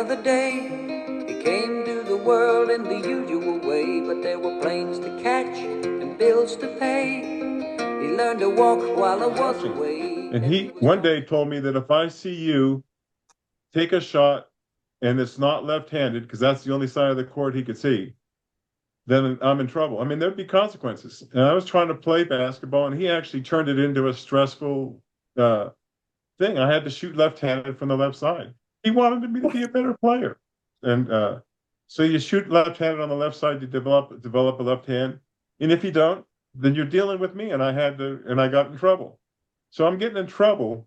another day. He came to the world in the usual way, but there were planes to catch and bills to pay. He learned to walk while I was away. And he one day told me that if I see you take a shot and it's not left-handed, because that's the only side of the court he could see, then I'm in trouble. I mean, there'd be consequences. And I was trying to play basketball, and he actually turned it into a stressful thing. I had to shoot left-handed from the left side. He wanted me to be a better player, and so you shoot left-handed on the left side to develop a left hand, and if you don't, then you're dealing with me. And I got in trouble. So I'm getting in trouble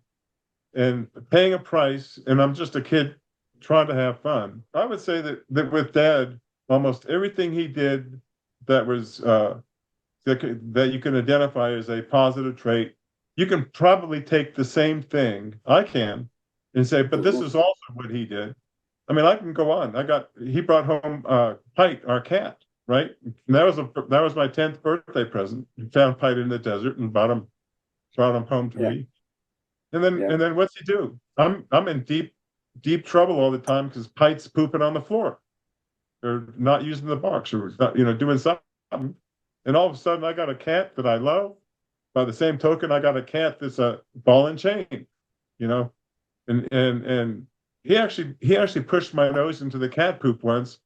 and paying a price, and I'm just a kid trying to have fun. I would say that with Dad, almost everything he did that was that you can identify as a positive trait, you can probably take the same thing, I can, and say, but this is also what he did. I mean, I can go on. He brought home Pite, our cat, right? And that was my 10th birthday present. He found Pite in the desert and brought him home to me. And then what's he do? I'm in deep trouble all the time because Pite's pooping on the floor or not using the box or not, doing something. And all of a sudden I got a cat that I love. By the same token, I got a cat that's a ball and chain, you know. And he actually pushed my nose into the cat poop once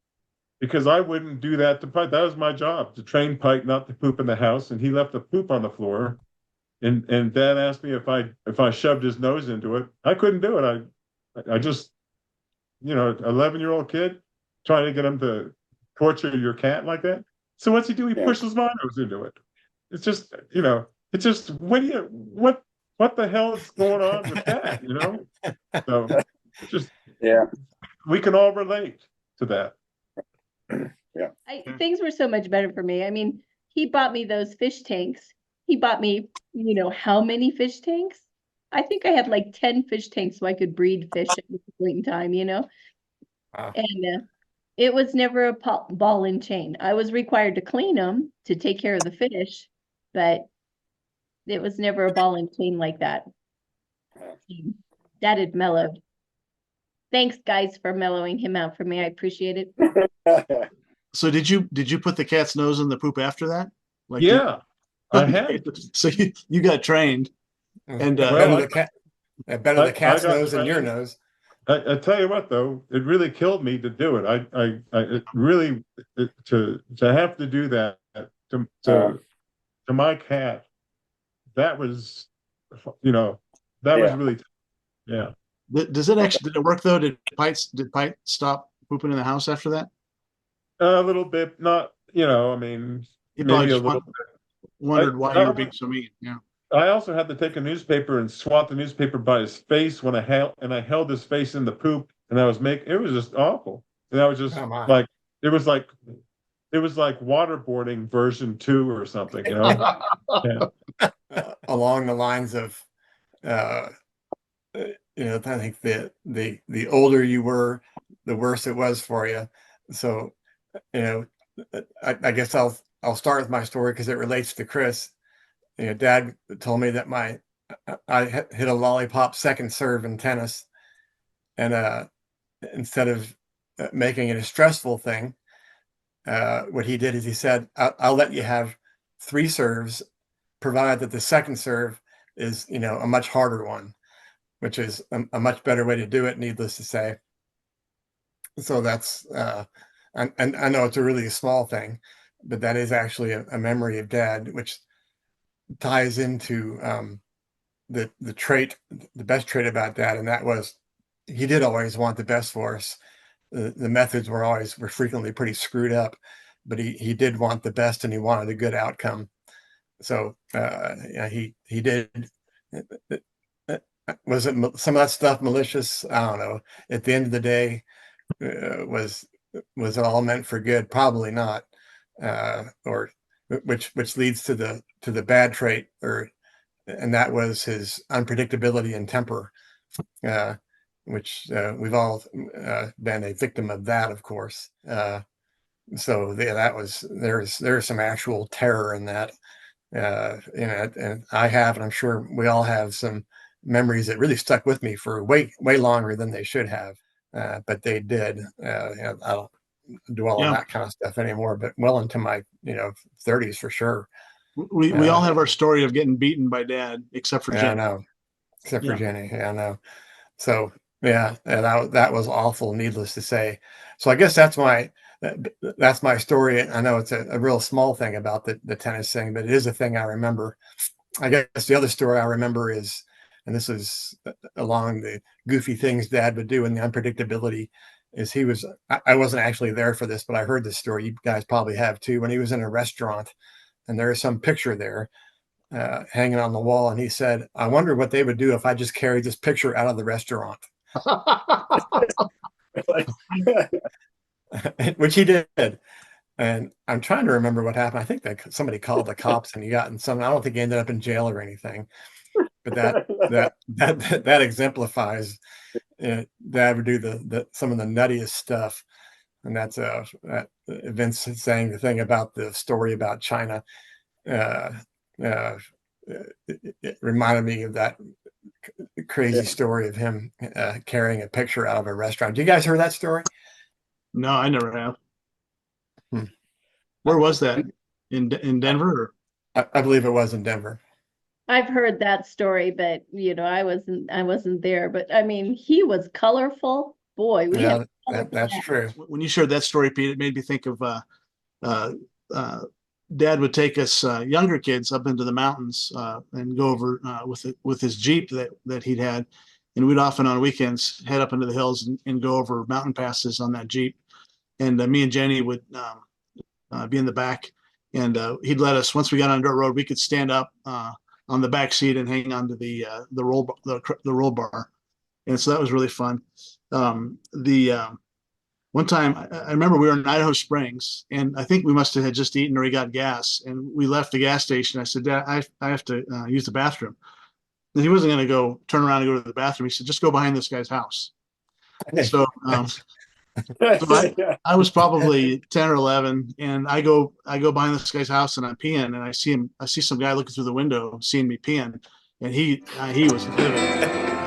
because I wouldn't do that to Pite. That was my job, to train Pite not to poop in the house, and he left the poop on the floor. And Dad asked me if I shoved his nose into it. I couldn't do it. I just 11-year-old kid trying to get him to torture your cat like that. So what's he do? He pushes my nose into it. It's just what the hell is going on with that? So just we can all relate to that. Things were so much better for me. I mean, he bought me those fish tanks. He bought me, how many fish tanks? I think I had like 10 fish tanks so I could breed fish at this point in time, Wow. And it was never a ball and chain. I was required to clean them to take care of the fish, but it was never a ball and chain like that. Dad had mellowed. Thanks, guys, for mellowing him out for me. I appreciate it. So did you put the cat's nose in the poop after that? I had. So you got trained, and better the cat's nose than your nose. I tell you what, though, it really killed me to do it. To have to do that to my cat, that was, was really, yeah. Did it work though? Did Pite stop pooping in the house after that? A little bit, not, I mean, He maybe a little bit. Wondered why you were being so mean. Yeah. I also had to take a newspaper and swat the newspaper by his face when I held his face in the poop, and it was just awful. And I was just it was like waterboarding version 2 or something, Along the lines of, I think the older you were, the worse it was for you. So, I guess I'll start with my story because it relates to Chris. Dad told me that I hit a lollipop second serve in tennis, and instead of making it a stressful thing, what he did is he said, "I'll let you have 3 serves, provided that the second serve is a much harder one," which is a much better way to do it, needless to say. So that's and I know it's a really small thing, but that is actually a memory of Dad, which ties into the best trait about Dad, and that was he did always want the best for us. The methods were frequently pretty screwed up, but he did want the best, and he wanted a good outcome. So he did. Was it some of that stuff malicious? I don't know. At the end of the day, was it all meant for good? Probably not. Or which leads to the bad trait, and that was his unpredictability and temper, which we've all been a victim of that, of course. So there's some actual terror in that, and I have, and I'm sure we all have some memories that really stuck with me for way longer than they should have. but they did. I don't dwell on Yeah. that kind of stuff anymore, but well into my 30s for sure. We all have our story of getting beaten by dad, except for Yeah, I Jen. know. Except for Yeah. Jenny. Yeah, I know. So yeah, and that was awful, needless to say. So I guess that's my story. I know it's a real small thing about the tennis thing, but it is a thing I remember. I guess the other story I remember is, and this is along the goofy things Dad would do and the unpredictability, is I wasn't actually there for this, but I heard this story. You guys probably have too. When he was in a restaurant, and there is some picture there hanging on the wall, and he said, "I wonder what they would do if I just carried this picture out of the restaurant," which he did. And I'm trying to remember what happened. I think that somebody called the cops and he got in some. I don't think he ended up in jail or anything. But that exemplifies Dad would do some of the nuttiest stuff. And that's Vince saying the thing about the story about China. It reminded me of that crazy story of him carrying a picture out of a restaurant. Do you guys heard that story? No, I never have. Hmm. Where was that? In Denver? I believe it was in Denver. I've heard that story, but I wasn't there. But I mean, he was colorful. Boy, we Yeah, had that's true. When you shared that story, Pete, it made me think of Dad would take us younger kids up into the mountains and go over with his Jeep that he'd had, and we'd often on weekends head up into the hills and go over mountain passes on that Jeep. And me and Jenny would be in the back, and he'd let us. Once we got on dirt road, we could stand up on the back seat and hang on to the roll bar, and so that was really fun. One time, I remember we were in Idaho Springs, and I think we must have had just eaten or we got gas, and we left the gas station. I said, "Dad, I have to use the bathroom." And he wasn't going to go turn around and go to the bathroom. He said, "Just go behind this guy's house." So, I was probably 10 or 11, and I go behind this guy's house and I'm peeing, and I see some guy looking through the window, seeing me peeing, and he was livid.